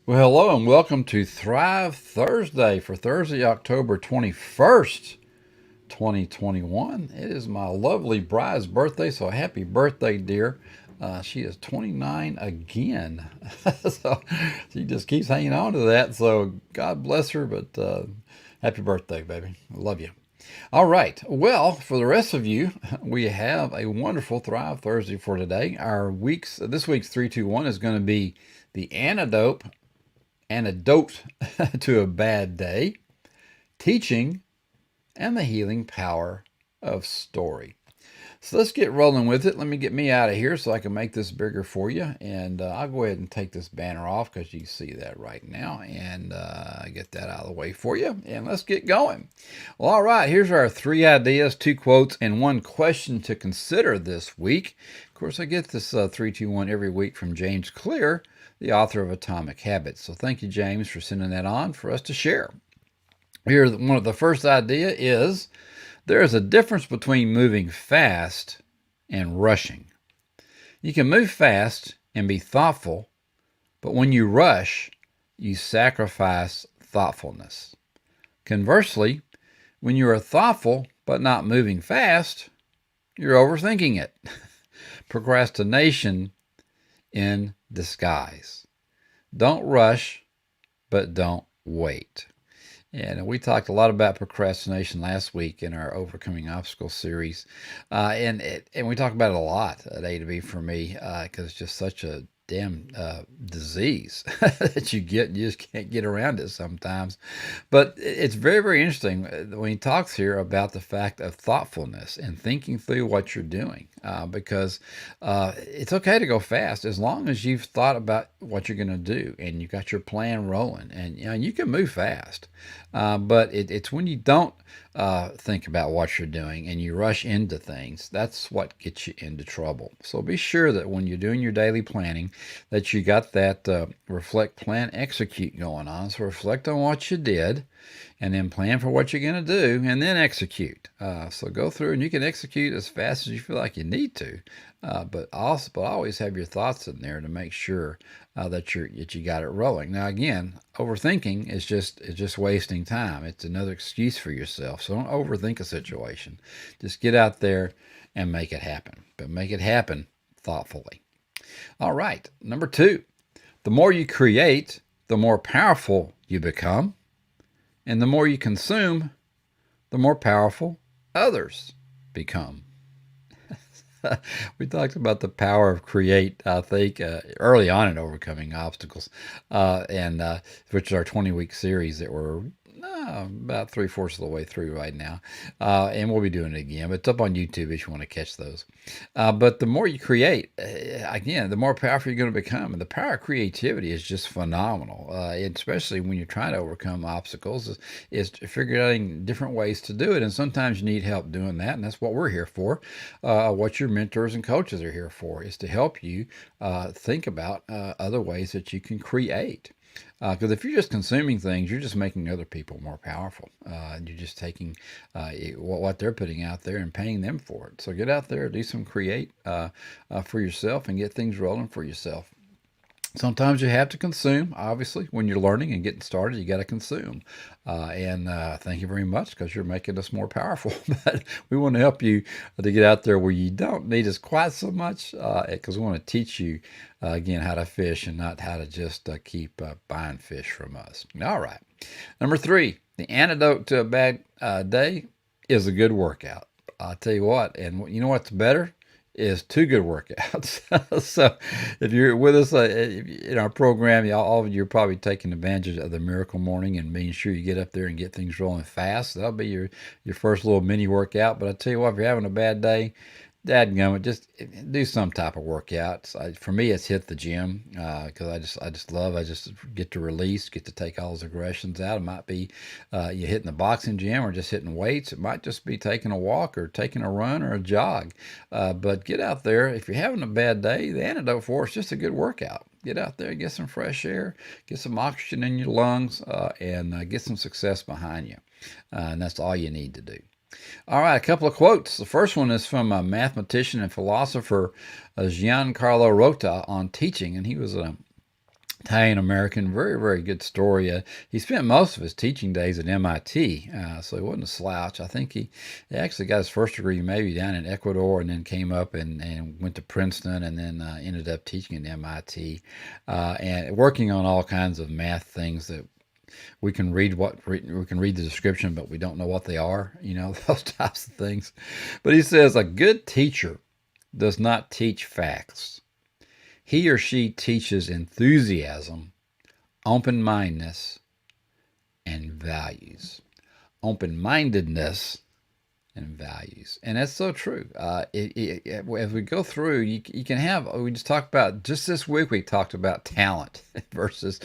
Well, hello and welcome to Thrive Thursday for Thursday, October 21st, 2021. It is my lovely bride's birthday, so happy birthday, dear. She is 29 again. So she just keeps hanging on to that. So God bless her, but happy birthday, baby. I love you. All right. Well, for the rest of you, we have a wonderful Thrive Thursday for today. This week's 321 is going to be the antidote to a bad day, teaching, and the healing power of story. So let's get rolling with it. Let me get me out of here so I can make this bigger for you. And I'll go ahead and take this banner off because you see that right now. And get that out of the way for you. And let's get going. Well, all right. Here's our 3 ideas, 2 quotes, and 1 question to consider this week. Of course, I get this 321 every week from James Clear, the author of Atomic Habits. So thank you, James, for sending that on for us to share. Here, one of the first idea is there is a difference between moving fast and rushing. You can move fast and be thoughtful, but when you rush, you sacrifice thoughtfulness. Conversely, when you are thoughtful but not moving fast, you're overthinking it. Procrastination in disguise. Don't rush, but don't wait. And we talked a lot about procrastination last week in our Overcoming Obstacles series. And we talk about it a lot at A to B for me because it's just such a damn disease that you just can't get around it sometimes. But it's very, very interesting when he talks here about the fact of thoughtfulness and thinking through what you're doing because it's okay to go fast as long as you've thought about what you're going to do and you got your plan rolling, and you can move fast. But it's when you don't think about what you're doing and you rush into things, that's what gets you into trouble. So be sure that when you're doing your daily planning that you got that reflect, plan, execute going on. So reflect on what you did and then plan for what you're going to do and then execute. So go through and you can execute as fast as you feel like you need to. But always have your thoughts in there to make sure that you got it rolling. Now again, overthinking is just wasting time. It's another excuse for yourself. So don't overthink a situation. Just get out there and make it happen. But make it happen thoughtfully. All right, number 2. The more you create, the more powerful you become. And the more you consume, the more powerful others become. We talked about the power of create, I think, early on in Overcoming Obstacles, which is our 20-week series that we're about 3/4 of the way through right now. And we'll be doing it again. But it's up on YouTube if you want to catch those. But the more you create, again, the more powerful you're going to become. And the power of creativity is just phenomenal, especially when you're trying to overcome obstacles, is figuring different ways to do it. And sometimes you need help doing that. And that's what we're here for. What your mentors and coaches are here for is to help you think about other ways that you can create. Because if you're just consuming things, you're just making other people more powerful. You're just taking what they're putting out there and paying them for it. So get out there, do some create for yourself and get things rolling for yourself. Sometimes you have to consume, obviously, when you're learning and getting started, you got to consume. Thank you very much because you're making us more powerful. But we want to help you to get out there where you don't need us quite so much because we want to teach you, again, how to fish and not how to just keep buying fish from us. All right. Number 3, the antidote to a bad day is a good workout. I'll tell you what, and you know what's better? Is 2 good workouts. So if you're with us in our program, all of you are probably taking advantage of the Miracle Morning and making sure you get up there and get things rolling fast. That'll be your first little mini workout. But I tell you what, if you're having a bad day, dadgummit, just do some type of workout. For me, it's hit the gym because I just get to release, get to take all those aggressions out. It might be you hitting the boxing gym or just hitting weights. It might just be taking a walk or taking a run or a jog. But get out there. If you're having a bad day, the antidote for it's just a good workout. Get out there, get some fresh air, get some oxygen in your lungs, and get some success behind you. And that's all you need to do. All right, a couple of quotes. The first one is from a mathematician and philosopher, Gian-Carlo Rota, on teaching, and he was Italian American, very, very good story. He spent most of his teaching days at MIT, so he wasn't a slouch. I think he actually got his first degree maybe down in Ecuador and then came up and went to Princeton and then ended up teaching at MIT and working on all kinds of math things that we can read the description, but we don't know what they are, those types of things. But he says a good teacher does not teach facts. He or she teaches enthusiasm, open mindedness, and values. Open mindedness and values. And that's so true. As we go through, you can have, we just talked about, just this week we talked about talent versus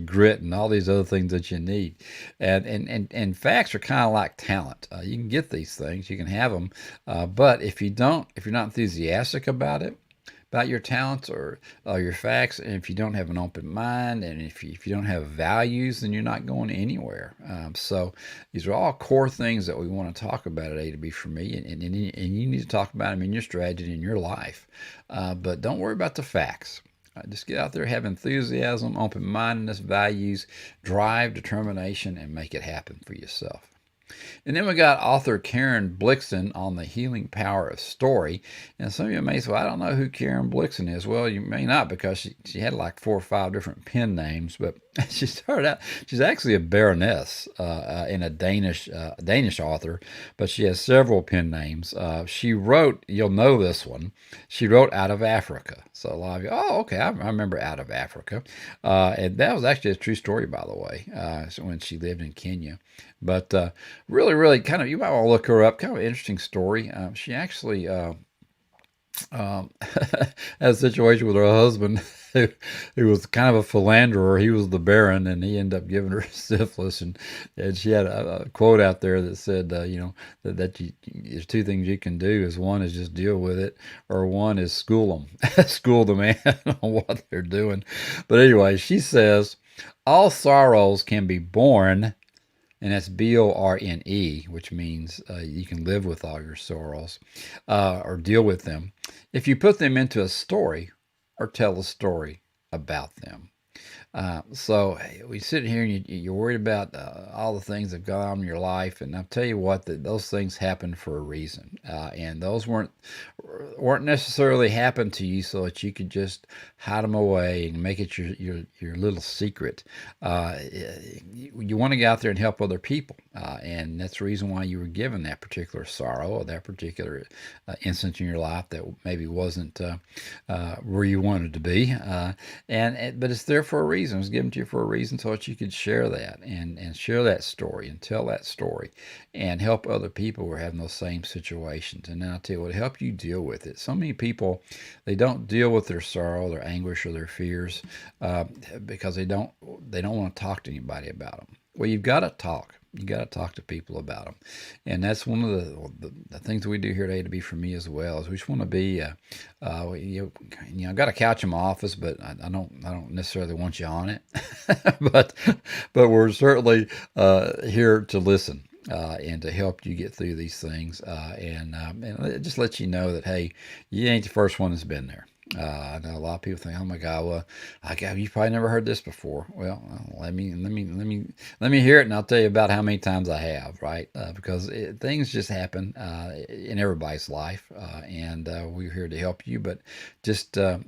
grit and all these other things that you need. And facts are kind of like talent. You can get these things, you can have them, but if you're not enthusiastic about your talents or your facts, and if you don't have an open mind, and if you don't have values, then you're not going anywhere. So these are all core things that we want to talk about at A to B for me, and you need to talk about them in your strategy and in your life. But don't worry about the facts. Just get out there, have enthusiasm, open-mindedness, values, drive, determination, and make it happen for yourself. And then we got author Karen Blixen on the healing power of story. And some of you may say, well, I don't know who Karen Blixen is. Well, you may not, because she had like 4 or 5 different pen names, but she started out, she's actually a baroness and a Danish author, but she has several pen names. She wrote, you'll know this one, she wrote Out of Africa. So a lot of you, oh, okay, I remember Out of Africa. And that was actually a true story, by the way, when she lived in Kenya. But really, really kind of, you might want to look her up. Kind of an interesting story. She actually had a situation with her husband who was kind of a philanderer. He was the baron, and he ended up giving her syphilis. And she had a quote out there that said, there's 2 things you can do. Is one is just deal with it, or one is school them, school the man on what they're doing. But anyway, she says, all sorrows can be borne, and that's BORNE, which means you can live with all your sorrows or deal with them if you put them into a story or tell a story about them. So we sit here and you're worried about all the things that have gone on in your life, and I'll tell you what, that those things happen for a reason, and those weren't necessarily happened to you so that you could just hide them away and make it your little secret. You want to get out there and help other people, and that's the reason why you were given that particular sorrow or that particular instance in your life that maybe wasn't where you wanted to be, but it's there for a reason. It was given to you for a reason so that you could share that and share that story and tell that story and help other people who are having those same situations. And then I'll tell you what, help you deal with it. So many people, they don't deal with their sorrow, their anguish, or their fears because they don't want to talk to anybody about them. Well, you've got to talk. You got to talk to people about them, and that's one of the things that we do here at A to B for me as well. Is we just want to be, I've got a couch in my office, but I don't necessarily want you on it, but we're certainly here to listen. And to help you get through these things, and just let you know that, hey, you ain't the first one that's been there. I know a lot of people think, "Oh my God, well, you've probably never heard this before." Well, let me hear it, and I'll tell you about how many times I have, right? Because things just happen in everybody's life, and we're here to help you. But just the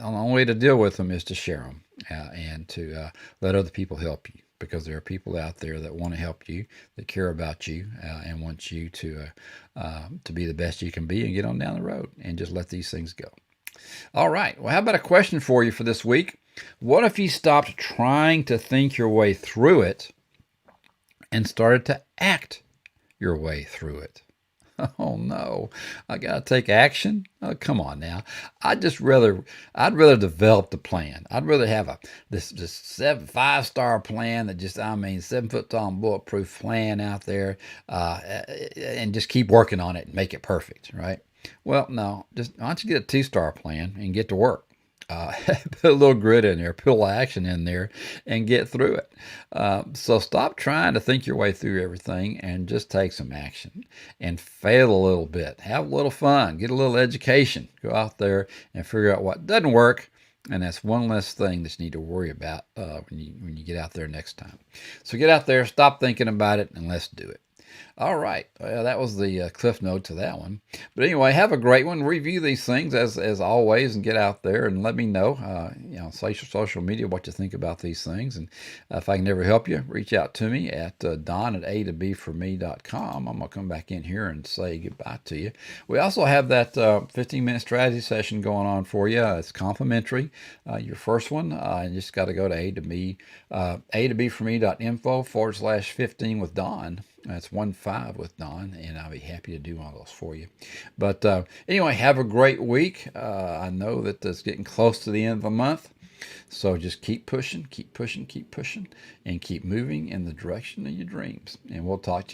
only way to deal with them is to share them and to let other people help you. Because there are people out there that want to help you, that care about you, and want you to be the best you can be and get on down the road and just let these things go. All right. Well, how about a question for you for this week? What if you stopped trying to think your way through it and started to act your way through it? Oh no, I gotta take action. Oh, come on now. I'd rather develop the plan. I'd rather have this 5-star plan that 7-foot tall and bulletproof plan out there, and just keep working on it and make it perfect, right? Well, no, just why don't you get a 2-star plan and get to work? Put a little grit in there, put a little action in there, and get through it. So stop trying to think your way through everything and just take some action and fail a little bit. Have a little fun, get a little education, go out there and figure out what doesn't work And that's one less thing that you need to worry about when you get out there next time. So get out there, stop thinking about it, and let's do it. All right. Well, that was the cliff note to that one. But anyway, have a great one. Review these things as always, and get out there and let me know, social media, what you think about these things. And if I can ever help you, reach out to me at don at a2bforme.com. I'm going to come back in here and say goodbye to you. We also have that 15-minute strategy session going on for you. It's complimentary. Your first one, you just got to go to a2bforme.info/15 with Don. That's 15 with Don, and I'll be happy to do one of those for you. But anyway, have a great week. I know that it's getting close to the end of the month, so just keep pushing, keep pushing, keep pushing, and keep moving in the direction of your dreams. And we'll talk to you